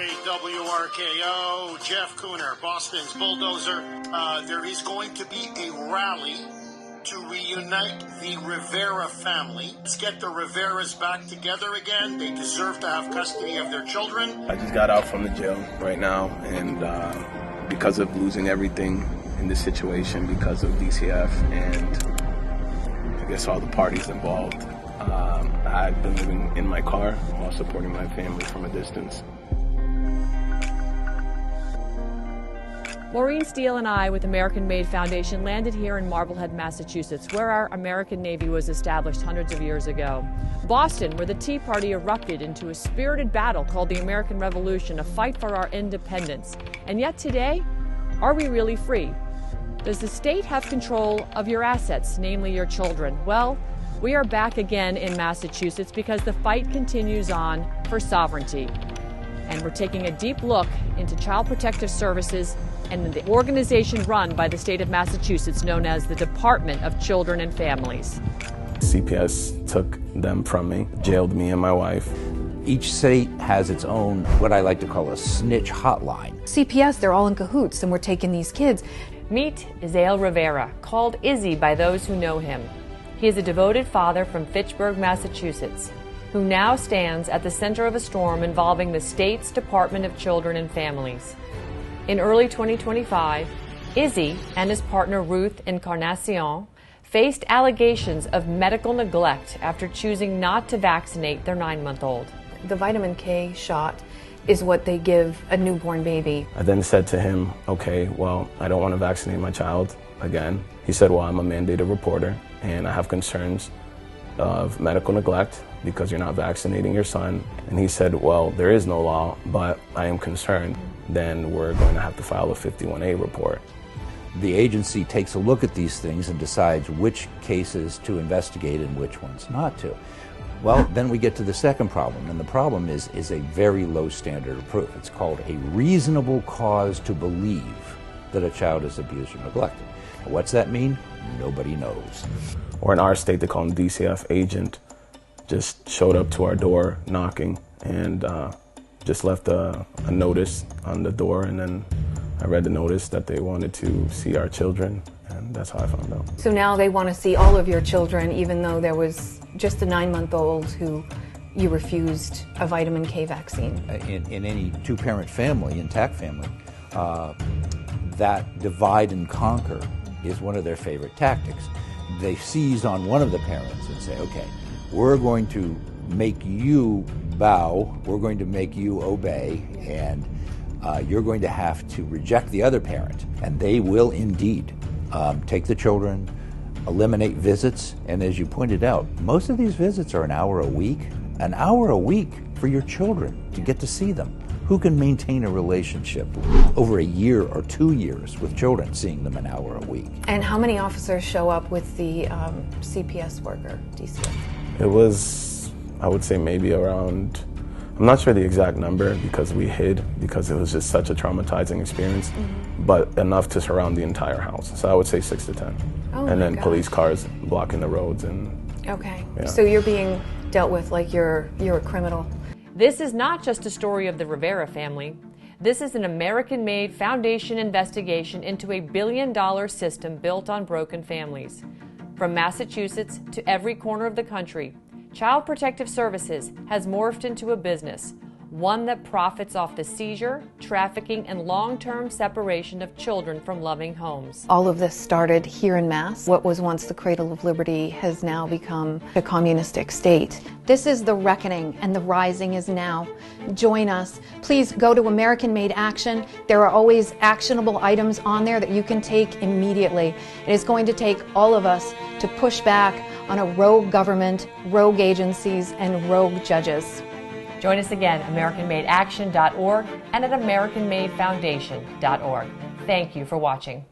WRKO, Jeff Cooner, Boston's bulldozer. There is going to be a rally to reunite the Rivera family. Let's get the Riveras back together again. They deserve to have custody of their children. I just got out from the jail right now, and because of losing everything in this situation, because of DCF and I guess all the parties involved, I've been living in my car while supporting my family from a distance. Maureen Steele and I with American Made Foundation landed here in Marblehead, Massachusetts, where our American Navy was established hundreds of years ago. Boston, where the Tea Party erupted into a spirited battle called the American Revolution, a fight for our independence. And yet today, are we really free? Does the state have control of your assets, namely your children? Well, we are back again in Massachusetts because the fight continues on for sovereignty. And we're taking a deep look into Child Protective Services and the organization run by the state of Massachusetts known as the Department of Children and Families. CPS took them from me, jailed me and my wife. Each state has its own, what I like to call a snitch hotline. CPS, they're all in cahoots, and we're taking these kids. Meet Isael Rivera, called Izzy by those who know him. He is a devoted father from Fitchburg, Massachusetts, who now stands at the center of a storm involving the state's Department of Children and Families. In early 2025, Izzy and his partner Ruth Encarnacion faced allegations of medical neglect after choosing not to vaccinate their 9-month-old. The vitamin K shot is what they give a newborn baby. I then said to him, okay, well, I don't want to vaccinate my child again. He said, well, I'm a mandated reporter and I have concerns of medical neglect because you're not vaccinating your son. And he said, well, there is no law, but I am concerned. Then we're going to have to file a 51A report. The agency takes a look at these things and decides which cases to investigate and which ones not to. Well, then we get to the second problem, and the problem is a very low standard of proof. It's called a reasonable cause to believe that a child is abused or neglected. What's that mean? Nobody knows. Or in our state, they call him DCF agent, just showed up to our door knocking and just left a notice on the door, and then I read the notice that they wanted to see our children, and that's how I found out. So now they want to see all of your children, even though there was just a 9-month-old who you refused a vitamin K vaccine. In any two-parent family, intact family, that divide and conquer is one of their favorite tactics. They seize on one of the parents and say, okay, we're going to make you bow, we're going to make you obey, and you're going to have to reject the other parent. And they will indeed take the children, eliminate visits, and as you pointed out, most of these visits are an hour a week for your children to get to see them. Who can maintain a relationship over a year or 2 years with children, seeing them an hour a week? And how many officers show up with the CPS worker, DCF? It was, I would say maybe around, I'm not sure the exact number because we hid because it was just such a traumatizing experience, but enough to surround the entire house. So I would say 6 to 10. Oh, and then gosh. Police cars blocking the roads and. Okay, yeah. So you're being dealt with like you're a criminal. This is not just a story of the Rivera family. This is an American-made foundation investigation into a billion-dollar system built on broken families. From Massachusetts to every corner of the country, Child Protective Services has morphed into a business, one that profits off the seizure, trafficking, and long-term separation of children from loving homes. All of this started here in Mass. What was once the cradle of liberty has now become a communistic state. This is the reckoning, and the rising is now. Join us. Please go to American Made Action. There are always actionable items on there that you can take immediately. It is going to take all of us to push back on a rogue government, rogue agencies, and rogue judges. Join us again, AmericanMadeAction.org and at AmericanMadeFoundation.org. Thank you for watching.